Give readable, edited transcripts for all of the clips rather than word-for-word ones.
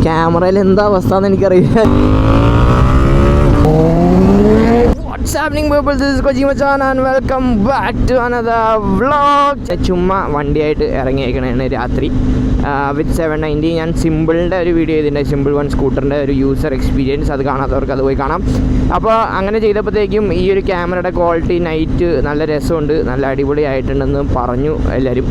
ക്യാമറയിൽ എന്താ അവസ്ഥ എന്ന് എനിക്കറിയില്ല. What's happening people, this is Koji Machan and welcome back to another vlog. ചുമ്മാ വണ്ടിയായിട്ട് ഇറങ്ങിയേക്കണേണ് രാത്രി വിത്ത് 790. ഞാൻ സിമ്പിളിൻ്റെ ഒരു വീഡിയോ ചെയ്തിട്ടുണ്ട്, സിമ്പിൾ വൺ സ്കൂട്ടറിൻ്റെ ഒരു യൂസർ എക്സ്പീരിയൻസ്. അത് കാണാത്തവർക്ക് അത് പോയി കാണാം. അപ്പോൾ അങ്ങനെ ചെയ്തപ്പോഴത്തേക്കും ഈ ഒരു ക്യാമറയുടെ ക്വാളിറ്റി നൈറ്റ് നല്ല രസമുണ്ട്, നല്ല അടിപൊളിയായിട്ടുണ്ടെന്ന് പറഞ്ഞു എല്ലാവരും.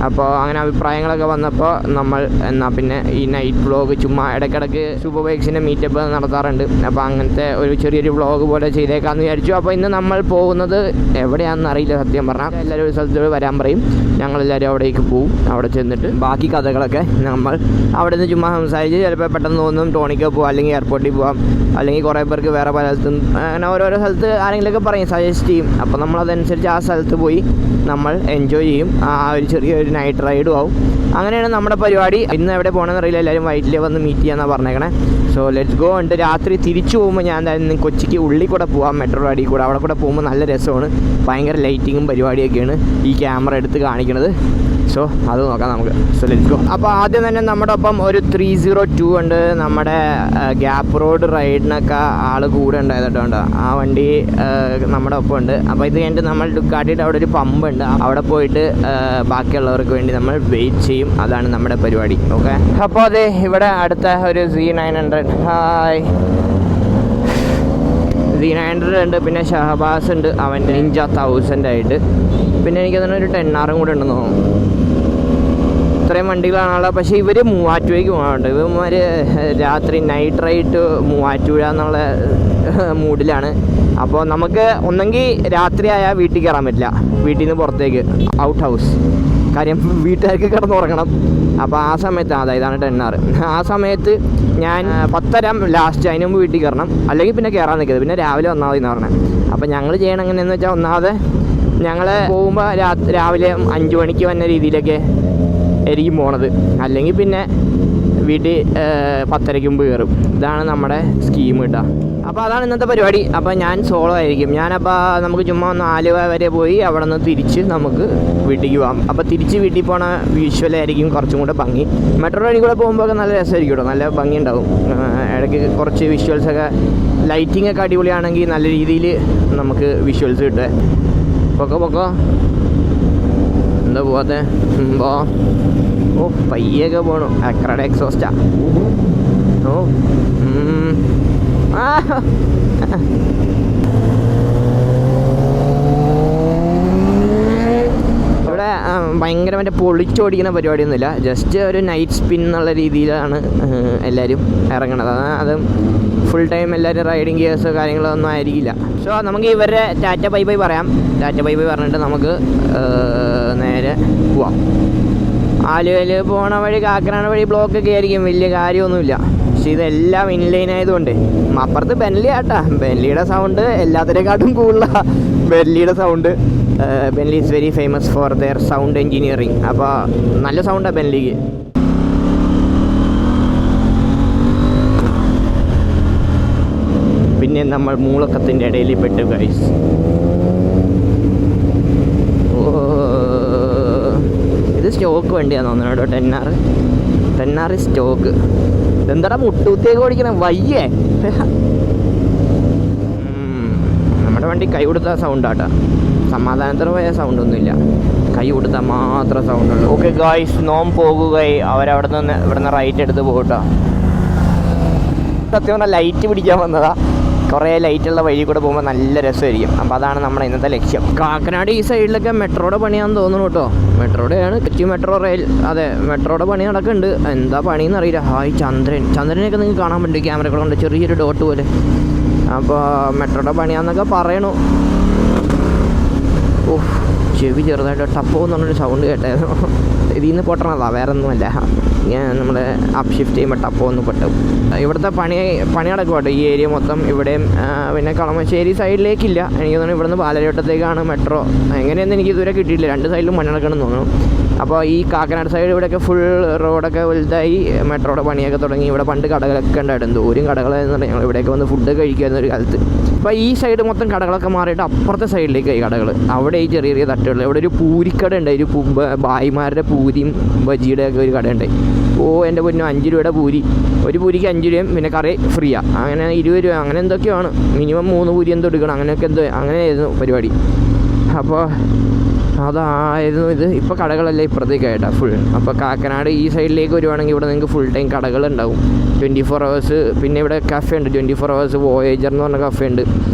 അപ്പോൾ അങ്ങനെ അഭിപ്രായങ്ങളൊക്കെ വന്നപ്പോൾ നമ്മൾ എന്നാൽ പിന്നെ ഈ നൈറ്റ് വ്ളോഗ് ചുമ്മാ ഇടയ്ക്കിടയ്ക്ക് സൂപ്പർ ബൈക്സിൻ്റെ മീറ്റപ്പ് നടത്താറുണ്ട്. അപ്പോൾ അങ്ങനത്തെ ഒരു ചെറിയൊരു വ്ളോഗ് പോലെ ചെയ്തേക്കാമെന്ന് വിചാരിച്ചു. അപ്പോൾ ഇന്ന് നമ്മൾ പോകുന്നത് എവിടെയാണെന്ന് അറിയില്ല സത്യം പറഞ്ഞാൽ. എല്ലാവരും ഒരു സ്ഥലത്ത് വരാൻ പറയും, ഞങ്ങളെല്ലാവരും അവിടേക്ക് പോവും. അവിടെ ചെന്നിട്ട് ബാക്കി കഥകളൊക്കെ നമ്മൾ അവിടെ നിന്ന് ചുമ്മാ സംസാരിച്ച് ചിലപ്പോൾ പെട്ടെന്ന് തോന്നും ടോണിക്ക് പോകാം, അല്ലെങ്കിൽ എയർപോർട്ടിൽ പോകാം, അല്ലെങ്കിൽ കുറേ പേർക്ക് വേറെ പല സ്ഥലത്തും അങ്ങനെ ഓരോരോ സ്ഥലത്ത് ആരെങ്കിലുമൊക്കെ പറയും, സജസ്റ്റ് ചെയ്യും. അപ്പോൾ നമ്മളതനുസരിച്ച് ആ സ്ഥലത്ത് പോയി നമ്മൾ എൻജോയ് ചെയ്യും. ആ ഒരു ചെറിയൊരു നൈറ്റ് റൈഡും ആവും. അങ്ങനെയാണ് നമ്മുടെ പരിപാടി. ഇന്ന് എവിടെ പോകണമെന്ന് അറിയില്ല, എല്ലാവരും വൈറ്റിലേ വന്ന് മീറ്റ് ചെയ്യാമെന്നാണ് പറഞ്ഞേക്കണേ. So let's go. ഉണ്ട് രാത്രി തിരിച്ചു പോകുമ്പോൾ ഞാൻ എന്തായാലും കൊച്ചിക്ക് ഉള്ളിൽ കൂടെ പോകാം, മെട്രോ അടിയിൽ കൂടെ. അവിടെ കൂടെ പോകുമ്പോൾ നല്ല രസമാണ്, ഭയങ്കര ലൈറ്റിങ്ങും പരിപാടിയൊക്കെയാണ് ഈ ക്യാമറ എടുത്ത് കാണിക്കുന്നത്. സോ അത് നോക്കാം നമുക്ക്. So let's go. അപ്പോൾ ആദ്യം തന്നെ നമ്മുടെ ഒപ്പം ഒരു 302 ഉണ്ട്. നമ്മുടെ ഗ്യാപ്പ് റോഡ് റൈഡിനൊക്കെ ആൾ കൂടെ ഉണ്ടായതുകൊണ്ട് ആ വണ്ടി നമ്മുടെ ഒപ്പം ഉണ്ട്. അപ്പോൾ ഇത് കഴിഞ്ഞിട്ട് നമ്മൾ ഡുക്കാട്ടിയിട്ട് അവിടെ ഒരു പമ്പ് ഉണ്ട്, അവിടെ പോയിട്ട് ബാക്കിയുള്ളവർക്ക് വേണ്ടി നമ്മൾ വെയിറ്റ് ചെയ്യും. അതാണ് നമ്മുടെ പരിപാടി. ഓക്കെ. അപ്പോൾ അതെ ഇവിടെ അടുത്ത ഒരു Z900. ഹായ്. Z900 ഉണ്ട്, പിന്നെ ഷഹബാസ് ഉണ്ട്, അവൻ്റെ നിഞ്ച 1000 ആയിട്ട്. പിന്നെ എനിക്ക് തന്നെ ഒരു 10R കൂടെ ഉണ്ടെന്ന് തോന്നുന്നു. ഇത്രയും വണ്ടികളാണുള്ളത്. പക്ഷേ ഇവർ മൂവാറ്റുപുഴയ്ക്ക് പോകാനുണ്ട്. ഇവന്മാർ രാത്രി നൈറ്റ് റൈഡ് മൂവാറ്റുപുഴ എന്നുള്ള മൂഡിലാണ്. അപ്പോൾ നമുക്ക് ഒന്നെങ്കിൽ രാത്രി ആയാൽ വീട്ടിൽ കയറാൻ പറ്റില്ല, വീട്ടിൽ നിന്ന് പുറത്തേക്ക് ഔട്ട് ഹൗസ്. കാര്യം വീട്ടുകാർക്ക് കിടന്നുറങ്ങണം. അപ്പോൾ ആ സമയത്ത് അതായതാണ് 10R. ആ സമയത്ത് ഞാൻ 10:30 ലാസ്റ്റ്, അതിന് മുമ്പ് വീട്ടിൽ കയറണം, അല്ലെങ്കിൽ പിന്നെ കയറാൻ നിൽക്കുന്നത്, പിന്നെ രാവിലെ വന്നാൽ മതി എന്ന് പറഞ്ഞത്. അപ്പോൾ ഞങ്ങൾ ചെയ്യണം എങ്ങനെയെന്ന് വെച്ചാൽ, ഒന്നാമത് ഞങ്ങൾ പോകുമ്പോൾ രാവിലെ 5 മണിക്ക് വന്ന രീതിയിലൊക്കെ ആയിരിക്കും പോണത്, അല്ലെങ്കിൽ പിന്നെ വീട്ടിൽ 10:30 മുമ്പ് കയറും. ഇതാണ് നമ്മുടെ സ്കീം കേട്ടോ. അപ്പോൾ അതാണ് ഇന്നത്തെ പരിപാടി. അപ്പോൾ ഞാൻ സോളോ ആയിരിക്കും. ഞാനപ്പോൾ നമുക്ക് ചുമ്മാ ഒന്ന് ആലുവ വരെ പോയി അവിടെ നിന്ന് തിരിച്ച് നമുക്ക് വീട്ടിലേക്ക് പോകാം. അപ്പോൾ തിരിച്ച് വീട്ടിൽ പോണ വിഷ്വലായിരിക്കും കുറച്ചും കൂടെ ഭംഗി. മെട്രോ വഴി കൂടെ പോകുമ്പോഴൊക്കെ നല്ല രസമായിരിക്കും കേട്ടോ, നല്ല ഭംഗി ഉണ്ടാവും. ഇടയ്ക്ക് കുറച്ച് വിഷ്വൽസൊക്കെ ലൈറ്റിംഗ് ഒക്കെ അടിപൊളിയാണെങ്കിൽ നല്ല രീതിയിൽ നമുക്ക് വിഷ്വൽസ് കിട്ടുക. പൊക്കോ എന്താ പോവാത്തെ? ഓ പയ്യൊക്കെ പോകണം. അക്രയുടെ എക്സോസ്റ്റാ. ഓ ഇവിടെ ഭയങ്കര മറ്റേ പൊളിച്ചോടിക്കുന്ന പരിപാടിയൊന്നുമില്ല, ജസ്റ്റ് ഒരു നൈറ്റ് സ്പിൻ എന്നുള്ള രീതിയിലാണ് എല്ലാവരും ഇറങ്ങണത്. അത് ഫുൾ ടൈം എല്ലാവരും റൈഡിങ് ഗിയേഴ്സോ കാര്യങ്ങളോ ഒന്നും ആയിരിക്കില്ല. സോ നമുക്ക് ഇവരുടെ ടാറ്റ ബൈ ബൈ പറയാം. ടാറ്റ ബൈ ബൈ പറഞ്ഞിട്ട് നമുക്ക് നേരെ പോവാം. ആലുവയിൽ പോണ വഴി കാക്കനാട് വഴി ബ്ലോക്കൊക്കെ ആയിരിക്കും, വലിയ കാര്യമൊന്നുമില്ല. പക്ഷേ ഇതെല്ലാം ഇൻലൈൻ ആയതുകൊണ്ട്. അപ്പുറത്ത് ബെൻലി ആട്ടാ, ബെൻലിയുടെ സൗണ്ട് എല്ലാത്തിനെക്കാട്ടും കൂടുതലാണ് ബെൻലിയുടെ sound. Benelli is very famous for their sound engineering. അപ്പോൾ നല്ല സൗണ്ടാണ് ബെൻലിക്ക്. പിന്നെ നമ്മൾ മൂളക്കത്തിൻ്റെ ഇടയിൽ പെട്ടു ഗൈസ്. ഇത് സ്റ്റോക്ക് വണ്ടിയാണെന്ന് തോന്നുന്നു കേട്ടോ. 10R stock. എന്താടാ മുട്ടൂത്തിയൊക്കെ ഓടിക്കണം വയ്യേ. നമ്മുടെ വണ്ടി കൈ കൊടുത്താൽ സൗണ്ടാട്ടാ, സമാധാനത്തോടെ പോയ സൗണ്ടൊന്നുമില്ല, കൈ കൊടുത്താൽ മാത്രം സൗണ്ടുള്ളൂ. ഓക്കെ ഗായ്സ്, നോം പോകുകയായി. അവരവിടെ നിന്ന് ഇവിടുന്ന് റൈറ്റ് എടുത്ത് പോകട്ടോ. സത്യം പറഞ്ഞാൽ ലൈറ്റ് പിടിക്കാൻ വന്നതാ. കുറേ ലൈറ്റുള്ള വഴി കൂടെ പോകുമ്പോൾ നല്ല രസമായിരിക്കും. അപ്പോൾ അതാണ് നമ്മുടെ ഇന്നത്തെ ലക്ഷ്യം. കാക്കനാട് ഈ സൈഡിലൊക്കെ മെട്രോയുടെ പണിയാണെന്ന് തോന്നുന്നു കേട്ടോ. മെട്രോയുടെയാണ്, കൊച്ചി മെട്രോ റെയിൽ. അതെ, മെട്രോയുടെ പണി നടക്കുന്നുണ്ട്. എന്താ പണിയെന്ന് അറിയില്ല. ഹായ് ചന്ദ്രനെയൊക്കെ നിങ്ങൾക്ക് കാണാൻ പറ്റും ക്യാമറകളുണ്ട്, ചെറിയൊരു ഡോട്ട് പോലെ. അപ്പോൾ മെട്രോയുടെ പണിയാന്നൊക്കെ പറയണു. ഓഹ്, ചെവി ചെറുതായിട്ട് ടപ്പോ എന്ന് പറഞ്ഞൊരു സൗണ്ട് കേട്ടായിരുന്നു. ഇതിൽ നിന്ന് പൊട്ടണതാ, വേറെ ഒന്നുമല്ല. ഞാൻ നമ്മൾ അപ്പ് ഷിഫ്റ്റ് ചെയ്യുമ്പോൾ ടപ്പോ ഒന്ന് പൊട്ടും. ഇവിടുത്തെ പണി നടക്കും കേട്ടോ ഈ ഏരിയ മൊത്തം. ഇവിടെയും പിന്നെ കളമശ്ശേരി സൈഡിലേക്കില്ല, എനിക്ക് തോന്നുന്നു ഇവിടുന്ന് പാലരിവട്ടത്തേക്കാണ് മെട്രോ. എങ്ങനെയൊന്നും എനിക്ക് ഇതുവരെ കിട്ടിയിട്ടില്ല. 2 സൈഡിലും പണി നടക്കണമെന്ന് തോന്നുന്നു. അപ്പോൾ ഈ കാക്കനാട് സൈഡ് ഇവിടെയൊക്കെ ഫുൾ റോഡൊക്കെ വലുതായി, മെട്രോയുടെ പണിയൊക്കെ തുടങ്ങി. ഇവിടെ പണ്ട് കടകളൊക്കെ ഉണ്ടായിരുന്നു, ദൂരം കടകളെന്ന് ഞങ്ങൾ ഇവിടെയൊക്കെ വന്ന് ഫുഡ് കഴിക്കാവുന്ന ഒരു കാലത്ത്. അപ്പോൾ ഈ സൈഡ് മൊത്തം കടകളൊക്കെ മാറിയിട്ട് അപ്പുറത്തെ സൈഡിലേക്കായി കടകൾ. അവിടെ ഈ ചെറിയ ചെറിയ തട്ടുകൾ. ഇവിടെ ഒരു പൂരിക്കട ഉണ്ട്, ഒരു ഭായിമാരുടെ പൂരിയും ബജിയുടെ ഒക്കെ ഒരു കടയുണ്ട്. എൻ്റെ പൊന്നു 5 രൂപയുടെ പൂരി, ഒരു പൂരിക്ക് 5 രൂപയും പിന്നെ കറി ഫ്രീയാണ്. അങ്ങനെ 20 രൂപ അങ്ങനെ എന്തൊക്കെയാണ്. മിനിമം 3 പൂരി എന്തോ എടുക്കണം, അങ്ങനെയൊക്കെ അങ്ങനെയായിരുന്നു പരിപാടി. അപ്പോൾ അതായിരുന്നു ഇത്. ഇപ്പോൾ കടകളല്ല ഇപ്പുറത്തേക്കായിട്ടാണ് ഫുൾ. അപ്പോൾ കാക്കനാട് ഈ സൈഡിലേക്ക് വരുവാണെങ്കിൽ ഇവിടെ നിങ്ങൾക്ക് ഫുൾ ടൈം കടകളുണ്ടാവും, 24 hours. പിന്നെ ഇവിടെ കഫേ ഉണ്ട് 24 hours, വോയേജർ എന്ന് പറഞ്ഞ കഫേ ഉണ്ട്,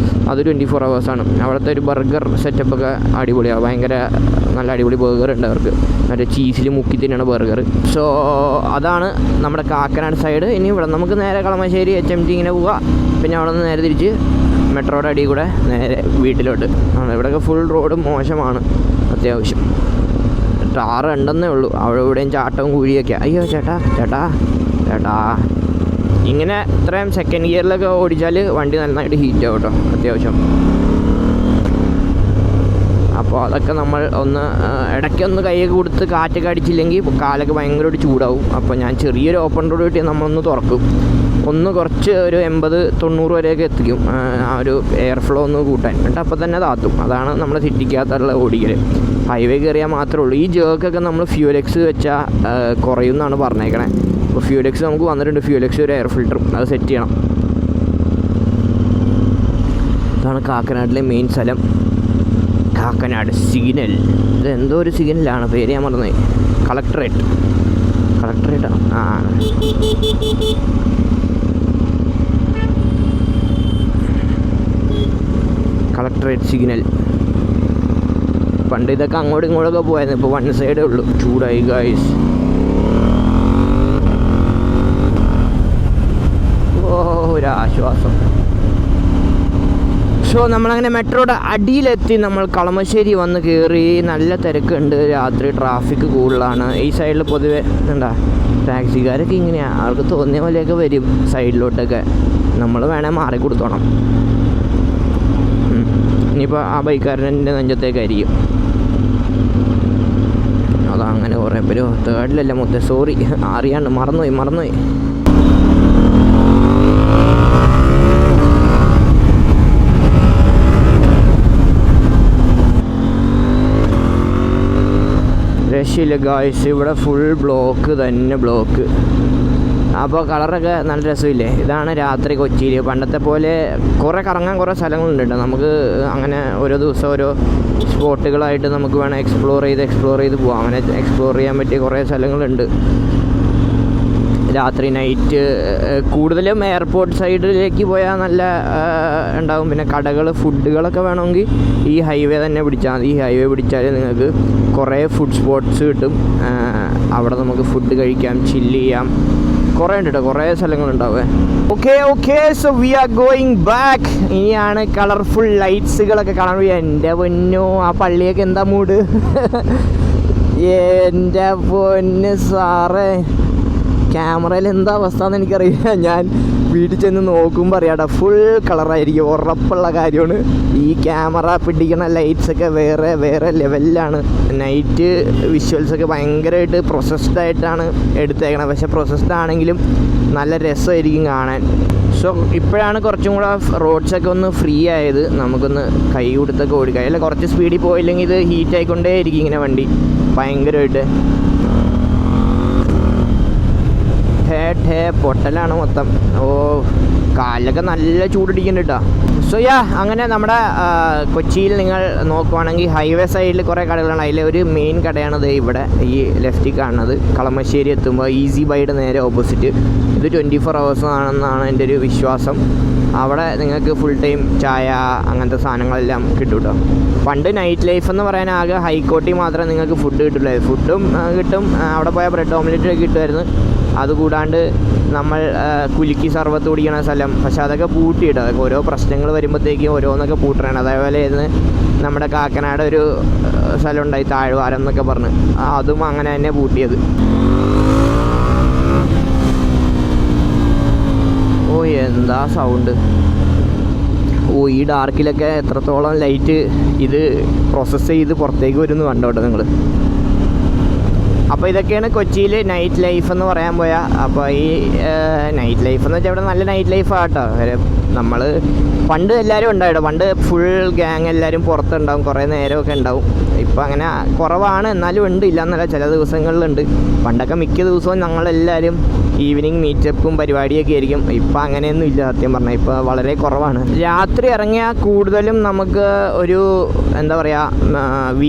അത് 24 hours ആണ്. അവിടുത്തെ ഒരു ബർഗർ സെറ്റപ്പൊക്കെ അടിപൊളിയാണ്, ഭയങ്കര നല്ല അടിപൊളി ബർഗർ ഉണ്ട് അവർക്ക്, മറ്റേ ചീസിൽ മുക്കി തന്നെയാണ് ബർഗർ. സോ അതാണ് നമ്മുടെ കാക്കനാട് സൈഡ്. ഇനി ഇവിടെ നമുക്ക് നേരെ കളമശ്ശേരി HMT ഇങ്ങനെ പോവുക, പിന്നെ അവിടെ നിന്ന് നേരെ തിരിച്ച് മെട്രോയുടെ അടിയിൽ കൂടെ നേരെ വീട്ടിലോട്ട്. ഇവിടെയൊക്കെ ഫുൾ റോഡ് മോശമാണ് അത്യാവശ്യം, ടാറ് ഉണ്ടെന്നേ ഉള്ളൂ. അവിടെ ഇവിടെയും ചാട്ടവും കുഴിയൊക്കെ. അയ്യോ ചേട്ടാ ചേട്ടാ ചേട്ടാ, ഇങ്ങനെ ഇത്രയും സെക്കൻഡ് ഗിയറിലൊക്കെ ഓടിച്ചാൽ വണ്ടി നന്നായിട്ട് ഹീറ്റ് ആവും കേട്ടോ അത്യാവശ്യം. അപ്പോൾ അതൊക്കെ നമ്മൾ ഒന്ന് ഇടയ്ക്കൊന്ന് കൈയൊക്കെ കൊടുത്ത് കാറ്റൊക്കെ അടിച്ചില്ലെങ്കിൽ കാലൊക്കെ ഭയങ്കരമായിട്ട് ചൂടാവും. അപ്പോൾ ഞാൻ ചെറിയൊരു ഓപ്പൺ റോഡ് കിട്ടി നമ്മളൊന്ന് തുറക്കും, ഒന്ന് കുറച്ച് ഒരു 80-90 വരെയൊക്കെ എത്തിക്കും, ആ ഒരു എയർ ഫ്ലോ ഒന്ന് കൂട്ടാൻ. എന്നിട്ട് അപ്പോൾ തന്നെ താത്തും. അതാണ് നമ്മുടെ സിറ്റിക്കകത്തുള്ള ഓടിക്കൽ. ഹൈവേ കയറിയാൽ മാത്രമേ ഉള്ളൂ. ഈ ജേർക്കൊക്കെ നമ്മൾ ഫ്യൂലെക്സ് വെച്ചാൽ കുറയും എന്നാണ് പറഞ്ഞേക്കണേ. അപ്പോൾ ഫ്യൂലെക്സ് നമുക്ക് വന്നിട്ടുണ്ട്, ഫ്യൂലെക്സ് ഒരു എയർ ഫിൽറ്ററും അത് സെറ്റ് ചെയ്യണം. ഇതാണ് കാക്കനാട്ടിലെ മെയിൻ സ്ഥലം, കാക്കനാട് സിഗ്നൽ. ഇത് എന്തോ ഒരു സിഗ്നലാണ്, പേര് ഞാൻ മറന്നുപോയി. കളക്ടറേറ്റാണ്. ആ കളക്ടറേറ്റ് സിഗ്നൽ. പണ്ട് ഇതൊക്കെ അങ്ങോട്ടും ഇങ്ങോട്ടൊക്കെ പോയായിരുന്നു, ഇപ്പോൾ വൺ സൈഡേ ഉള്ളൂ. ചൂടായി ഗായ്സ്. ഒരാശ്വാസം. സോ നമ്മളങ്ങനെ മെട്രോയുടെ അടിയിലെത്തി. നമ്മൾ കളമശ്ശേരി വന്ന് കയറി. നല്ല തിരക്കുണ്ട്, രാത്രി ട്രാഫിക് കൂടുതലാണ് ഈ സൈഡിൽ. പൊതുവെ എന്താ ടാക്സിക്കാരൊക്കെ ഇങ്ങനെയാണ്, അവർക്ക് തോന്നിയ പോലെയൊക്കെ വരും സൈഡിലോട്ടൊക്കെ. നമ്മൾ വേണേൽ മാറി കൊടുത്തോണം. ഇനിയിപ്പോൾ ആ ബൈക്കാരൻ്റെ നെഞ്ചത്തേക്കായിരിക്കും. അതങ്ങനെ കുറേ പേര് തേർഡിലല്ല മൊത്തം. സോറി, അറിയാണ്ട് മറന്നുപോയി. രക്ഷയില്ല ഗായ്സ്, ഇവിടെ ഫുൾ ബ്ലോക്ക് തന്നെ ബ്ലോക്ക്. അപ്പോൾ കളറൊക്കെ നല്ല രസമില്ലേ. ഇതാണ് രാത്രി കൊച്ചിയിൽ. പണ്ടത്തെ പോലെ കുറേ കറങ്ങാൻ കുറേ സ്ഥലങ്ങളുണ്ട് കേട്ടോ. നമുക്ക് അങ്ങനെ ഓരോ ദിവസം ഓരോ സ്പോട്ടുകളായിട്ട് നമുക്ക് വേണം എക്സ്പ്ലോർ ചെയ്ത് പോകാം. അങ്ങനെ എക്സ്പ്ലോർ ചെയ്യാൻ പറ്റിയ കുറേ സ്ഥലങ്ങളുണ്ട്. രാത്രി നൈറ്റ് കൂടുതലും എയർപോർട്ട് സൈഡിലേക്ക് പോയാൽ നല്ല ഉണ്ടാവും. പിന്നെ കടകൾ ഫുഡുകളൊക്കെ വേണമെങ്കിൽ ഈ ഹൈവേ തന്നെ പിടിച്ചാൽ മതി. ഈ ഹൈവേ പിടിച്ചാൽ നിങ്ങൾക്ക് കുറേ ഫുഡ് സ്പോട്ട്സ് കിട്ടും. അവിടെ നമുക്ക് ഫുഡ് കഴിക്കാം, ചില്ല് ചെയ്യാം, കുറേ ഉണ്ട് കേട്ടോ, കുറേ സ്ഥലങ്ങളുണ്ടാവേ. Okay so we are going back. ഇനിയാണ് കളർഫുൾ ലൈറ്റ്സുകളൊക്കെ കാണാൻ. എൻ്റെ പൊന്നോ, ആ പള്ളിയൊക്കെ എന്താ മൂഡ്. എൻ്റെ പൊന്ന് സാറേ, ക്യാമറയിൽ എന്താ അവസ്ഥ എന്ന് എനിക്കറിയില്ല. ഞാൻ വീട്ടിൽ ചെന്ന് നോക്കുമ്പോൾ അറിയാട്ടോ, ഫുൾ കളറായിരിക്കും, ഉറപ്പുള്ള കാര്യമാണ്. ഈ ക്യാമറ പിടിക്കുന്ന ലൈറ്റ്സൊക്കെ വേറെ ലെവലിലാണ്. നൈറ്റ് വിഷ്വൽസൊക്കെ ഭയങ്കരമായിട്ട് പ്രൊസസ്ഡായിട്ടാണ് എടുത്തേക്കണത്. പക്ഷേ പ്രൊസസ്ഡ് ആണെങ്കിലും നല്ല രസമായിരിക്കും കാണാൻ. സോ ഇപ്പോഴാണ് കുറച്ചും കൂടെ റോഡ്സൊക്കെ ഒന്ന് ഫ്രീ ആയത്. നമുക്കൊന്ന് കൈ കൊടുത്തൊക്കെ ഓടിക്കാം. അല്ല കുറച്ച് സ്പീഡിൽ പോയില്ലെങ്കിൽ ഇത് ഹീറ്റ് ആയിക്കൊണ്ടേയിരിക്കും ഇങ്ങനെ വണ്ടി ഭയങ്കരമായിട്ട്. പൊട്ടലാണ് മൊത്തം. കാലിലൊക്കെ നല്ല ചൂടിടിക്കുന്നുണ്ട് കേട്ടോ. സോ അങ്ങനെ നമ്മുടെ കൊച്ചിയിൽ നിങ്ങൾ നോക്കുവാണെങ്കിൽ ഹൈവേ സൈഡിൽ കുറേ കടകളാണ്. അതിലെ ഒരു മെയിൻ കടയാണത് ഇവിടെ ഈ ലെഫ്റ്റിൽ കാണുന്നത്. കളമശ്ശേരി എത്തുമ്പോൾ ഈസി ബൈയുടെ നേരെ ഓപ്പോസിറ്റ്. ഇത് 24 hours ആണെന്നാണ് എൻ്റെ ഒരു വിശ്വാസം. അവിടെ നിങ്ങൾക്ക് ഫുൾ ടൈം ചായ അങ്ങനത്തെ സാധനങ്ങളെല്ലാം കിട്ടും കേട്ടോ. പണ്ട് നൈറ്റ് ലൈഫ് എന്ന് പറയാൻ ആകെ ഹൈക്കോർട്ടിൽ മാത്രമേ നിങ്ങൾക്ക് ഫുഡ് കിട്ടുള്ളൂ. ഫുഡും കിട്ടും, അവിടെ പോയാൽ ബ്രെഡ് ഓംലെറ്റ് കിട്ടുമായിരുന്നു. അതുകൂടാണ്ട് നമ്മൾ കുലുക്കി സർവത്ത് കുടിക്കണ സ്ഥലം, പക്ഷെ അതൊക്കെ പൂട്ടിയിട്ട്, അതൊക്കെ ഓരോ പ്രശ്നങ്ങൾ വരുമ്പോഴത്തേക്കും ഓരോന്നൊക്കെ പൂട്ടണം. അതേപോലെ ഇന്ന് നമ്മുടെ കാക്കനാട് ഒരു സ്ഥലം ഉണ്ടായി, താഴ്വാരം എന്നൊക്കെ പറഞ്ഞ്, അതും അങ്ങനെ തന്നെ പൂട്ടിയത്. എന്താ സൗണ്ട്. ഈ ഡാർക്കിലൊക്കെ എത്രത്തോളം ലൈറ്റ് ഇത് പ്രോസസ്സ് ചെയ്ത് പുറത്തേക്ക് വരുമെന്ന് കണ്ടോട്ടെ നിങ്ങൾ. അപ്പോൾ ഇതൊക്കെയാണ് കൊച്ചിയിൽ നൈറ്റ് ലൈഫ് എന്ന് പറയാൻ പോയാൽ. അപ്പോൾ ഈ നൈറ്റ് ലൈഫ് എന്ന് വെച്ചാൽ ഇവിടെ നല്ല നൈറ്റ് ലൈഫാണ് കേട്ടോ. നമ്മൾ പണ്ട് എല്ലാവരും ഉണ്ടായിട്ടോ, പണ്ട് ഫുൾ ഗ്യാങ് എല്ലാവരും പുറത്തുണ്ടാവും, കുറേ നേരമൊക്കെ ഉണ്ടാവും. ഇപ്പോൾ അങ്ങനെ കുറവാണ്, എന്നാലും ഉണ്ട്, ഇല്ലയെന്നല്ല, ചില ദിവസങ്ങളിലുണ്ട്. പണ്ടൊക്കെ മിക്ക ദിവസവും ഞങ്ങളെല്ലാവരും ഈവനിങ് മീറ്റപ്പും പരിപാടിയൊക്കെ ആയിരിക്കും. ഇപ്പം അങ്ങനെയൊന്നും ഇല്ല സത്യം പറഞ്ഞാൽ, ഇപ്പോൾ വളരെ കുറവാണ്. രാത്രി ഇറങ്ങിയാൽ കൂടുതലും നമുക്ക് ഒരു എന്താ പറയുക,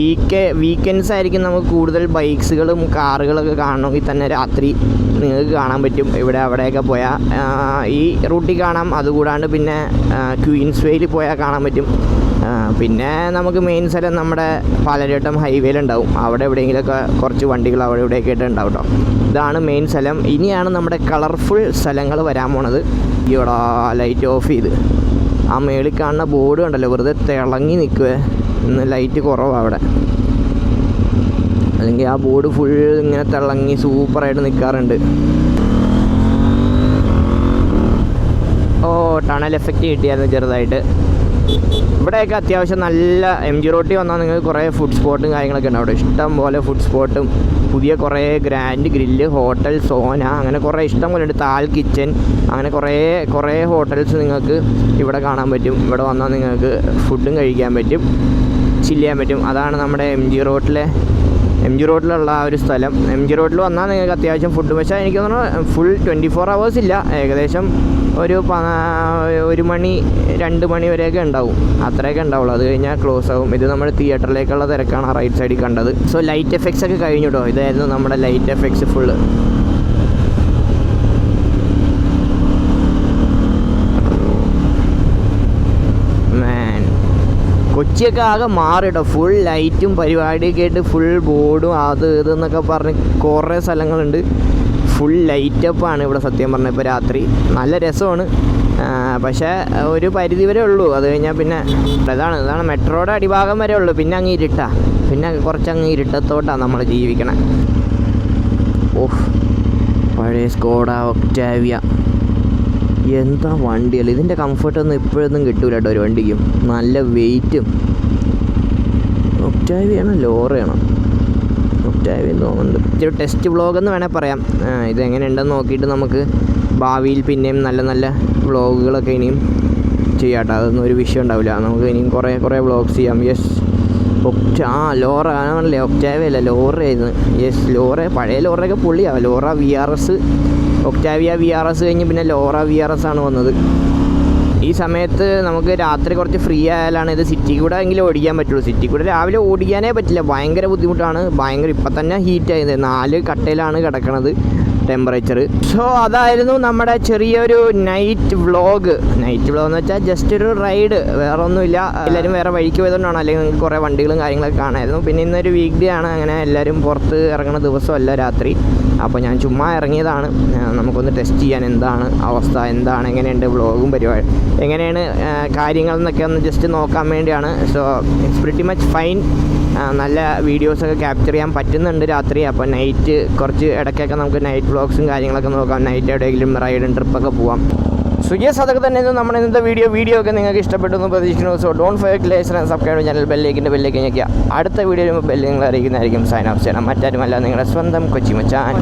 വീക്കെൻഡ്സ് ആയിരിക്കും നമുക്ക് കൂടുതൽ ബൈക്സുകളും കാറുകളൊക്കെ കാണണമെങ്കിൽ തന്നെ രാത്രി നിങ്ങൾക്ക് കാണാൻ പറ്റും. ഇവിടെ അവിടെയൊക്കെ പോയാൽ ഈ റൂട്ടിൽ കാണാം. അതുകൂടാണ്ട് പിന്നെ ക്വീൻസ് വേയിൽ പോയാൽ കാണാൻ പറ്റും. പിന്നെ നമുക്ക് മെയിൻ സ്ഥലം നമ്മുടെ പാലരുവട്ടം ഹൈവേയിലുണ്ടാവും. അവിടെ എവിടെയെങ്കിലുമൊക്കെ കുറച്ച് വണ്ടികൾ അവിടെ ഇവിടെയൊക്കെ ആയിട്ട് ഉണ്ടാവും കേട്ടോ. ഇതാണ് മെയിൻ സ്ഥലം. ഇനിയാണ് നമ്മുടെ കളർഫുൾ സ്ഥലങ്ങൾ വരാൻ പോണത്. ഇവിടെ ലൈറ്റ് ഓഫ് ചെയ്ത് ആ മേളിൽ കാണുന്ന ബോർഡ് കണ്ടല്ലോ, വെറുതെ തിളങ്ങി നിൽക്കുവേ. ഇന്ന് ലൈറ്റ് കുറവാണ് അവിടെ, അല്ലെങ്കിൽ ആ ബോർഡ് ഫുൾ ഇങ്ങനെ തിളങ്ങി സൂപ്പറായിട്ട് നിൽക്കാറുണ്ട്. ഓ, ടണൽ എഫക്റ്റ് കിട്ടിയായിരുന്നു ചെറുതായിട്ട്. ഇവിടെയൊക്കെ അത്യാവശ്യം നല്ല MG റോട്ടിൽ വന്നാൽ നിങ്ങൾക്ക് കുറേ ഫുഡ് സ്പോട്ടും കാര്യങ്ങളൊക്കെ ഉണ്ട് അവിടെ. ഇഷ്ടം പോലെ ഫുഡ് സ്പോട്ടും പുതിയ കുറേ ഗ്രാൻഡ് ഗ്രില്ല്, ഹോട്ടൽ സോന, അങ്ങനെ കുറേ ഇഷ്ടം പോലെ ഉണ്ട്. താൽ കിച്ചൻ, അങ്ങനെ കുറേ ഹോട്ടൽസ് നിങ്ങൾക്ക് ഇവിടെ കാണാൻ പറ്റും. ഇവിടെ വന്നാൽ നിങ്ങൾക്ക് ഫുഡും കഴിക്കാൻ പറ്റും, ചില്ല് ചെയ്യാൻ പറ്റും. അതാണ് നമ്മുടെ MG റോഡിലുള്ള ആ ഒരു സ്ഥലം. MG റോഡിൽ വന്നാൽ നിങ്ങൾക്ക് അത്യാവശ്യം ഫുഡ്, പക്ഷേ എനിക്ക് തോന്നുന്നു ഫുൾ 24 hours ഇല്ല, ഏകദേശം ഒരു 1 മണി 2 മണി വരെയൊക്കെ ഉണ്ടാവും, അത്രയൊക്കെ ഉണ്ടാവുള്ളൂ. അത് കഴിഞ്ഞാൽ ക്ലോസ് ആവും. ഇത് നമ്മുടെ തിയേറ്ററിലേക്കുള്ള തിരക്കാണ് റൈറ്റ് സൈഡിൽ കണ്ടത്. സോ ലൈറ്റ് എഫക്ട്സ് ഒക്കെ കഴിഞ്ഞു കേട്ടോ. ഇതായിരുന്നു നമ്മുടെ ലൈറ്റ് എഫക്ട്സ് ഫുള്ള്. കൊച്ചിയൊക്കെ ആകെ മാറിട്ടോ, ഫുൾ ലൈറ്റും പരിപാടിയൊക്കെ ആയിട്ട് ഫുൾ ബോർഡും അത് ഇതെന്നൊക്കെ പറഞ്ഞ് കുറേ സ്ഥലങ്ങളുണ്ട്. ഫുൾ ലൈറ്റപ്പാണ് ഇവിടെ സത്യം പറഞ്ഞാൽ. ഇപ്പോൾ രാത്രി നല്ല രസമാണ്, പക്ഷേ ഒരു പരിധി വരെ ഉള്ളൂ. അത് കഴിഞ്ഞാൽ പിന്നെ ഇതാണ് മെട്രോയുടെ അടിഭാഗം വരെ ഉള്ളൂ. പിന്നെ അങ്ങ് ഇരുട്ടാണ്, പിന്നെ കുറച്ചങ്ങ് ഇരുട്ടത്തോട്ടാണ് നമ്മൾ ജീവിക്കണേ. ഓഹ്, പഴയ സ്കോഡ ഒക്ടാവിയ, എന്താ വണ്ടിയല്ല. ഇതിൻ്റെ കംഫർട്ടൊന്നും ഇപ്പോഴൊന്നും കിട്ടൂല കേട്ടോ ഒരു വണ്ടിക്കും. നല്ല വെയിറ്റും. ഒക്ടാവിയാണോ ലോറയാണോ? ഒക്ടാവിയ തോന്നുന്നുണ്ട്. ഇതൊരു ടെസ്റ്റ് വ്ളോഗെന്ന് വേണേൽ പറയാം. ഇതെങ്ങനെയുണ്ടെന്ന് നോക്കിയിട്ട് നമുക്ക് ഭാവിയിൽ പിന്നെയും നല്ല നല്ല വ്ളോഗുകളൊക്കെ ഇനിയും ചെയ്യാം കേട്ടോ. അതൊന്നും ഒരു വിഷയം ഉണ്ടാവില്ല. നമുക്ക് ഇനിയും കുറേ വ്ളോഗ്സ് ചെയ്യാം. യെസ്, ലോറ ആണല്ലേ, ഒക്ടാവിയ അല്ല ലോറയായിരുന്നു. യെസ്, ലോറ, പഴയ ലോറയൊക്കെ പൊള്ളിയാണ്. ലോറ VRS, ഒക്ടാവിയ VRS കഴിഞ്ഞ് പിന്നെ ലോറ VRS ആണ് വന്നത്. ഈ സമയത്ത് നമുക്ക് രാത്രി കുറച്ച് ഫ്രീ ആയാലാണ് ഇത് സിറ്റി കൂടെ എങ്കിലും ഓടിക്കാൻ പറ്റുള്ളൂ. സിറ്റി കൂടെ രാവിലെ ഓടിക്കാനേ പറ്റില്ല, ഭയങ്കര ബുദ്ധിമുട്ടാണ്. ഇപ്പം തന്നെ ഹീറ്റായത്, 4 കട്ടയിലാണ് കിടക്കണത് ടെമ്പറേച്ചർ. സോ അതായിരുന്നു നമ്മുടെ ചെറിയൊരു നൈറ്റ് വ്ളോഗ് എന്ന് വെച്ചാൽ ജസ്റ്റ് ഒരു റൈഡ്, വേറെ ഒന്നുമില്ല. എല്ലാവരും വേറെ വഴിക്ക് പോയതുകൊണ്ടാണ്, അല്ലെങ്കിൽ നിങ്ങൾക്ക് കുറേ വണ്ടികളും കാര്യങ്ങളൊക്കെ കാണാമായിരുന്നു. പിന്നെ ഇന്നൊരു വീക്ക് ഡേ ആണ്, അങ്ങനെ എല്ലാവരും പുറത്ത് ഇറങ്ങുന്ന ദിവസമല്ല രാത്രി. അപ്പോൾ ഞാൻ ചുമ്മാ ഇറങ്ങിയതാണ്, നമുക്കൊന്ന് ടെസ്റ്റ് ചെയ്യാൻ എന്താണ് അവസ്ഥ, എങ്ങനെയുണ്ട് വ്ളോഗും പരിപാടി, എങ്ങനെയാണ് കാര്യങ്ങൾ എന്നൊക്കെ ഒന്ന് ജസ്റ്റ് നോക്കാൻ വേണ്ടിയാണ്. So it's pretty much fine. നല്ല വീഡിയോസൊക്കെ ക്യാപ്ചർ ചെയ്യാൻ പറ്റുന്നുണ്ട് രാത്രി. അപ്പോൾ നൈറ്റ് കുറച്ച് ഇടയ്ക്കൊക്കെ നമുക്ക് നൈറ്റ് വ്ളോഗ്സും കാര്യങ്ങളൊക്കെ നോക്കാം. നൈറ്റ് എവിടെയെങ്കിലും റൈഡും ട്രിപ്പൊക്കെ പോവാം. സോ യെസ്, അതൊക്കെ തന്നെ നമ്മുടെ ഇന്നത്തെ വീഡിയോ ഒക്കെ നിങ്ങൾക്ക് ഇഷ്ടപ്പെട്ടു എന്ന് പ്രതീക്ഷിക്കുന്നു. So don't forget like and subscribe channel, ബെല്ലേക്ക് ഞെക്കുക. അടുത്ത വീഡിയോയിൽ ബെല്ല് നിങ്ങൾ അറിയിക്കുന്നതായിരിക്കും. സൈൻ ഓഫ് ചെയ്യണം, മറ്റാരുമല്ല നിങ്ങളുടെ സ്വന്തം കൊച്ചി മച്ചാൻ.